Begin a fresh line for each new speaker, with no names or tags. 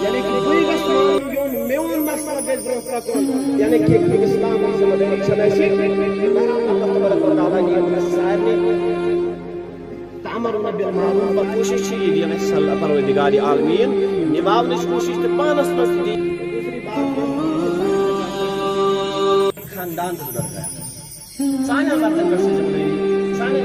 यानी कि मेन मकसद यानी कि इस्लाम कोशिश परवरदिगार आलमीन निभावने कोशिश तो पानस खानदान सारे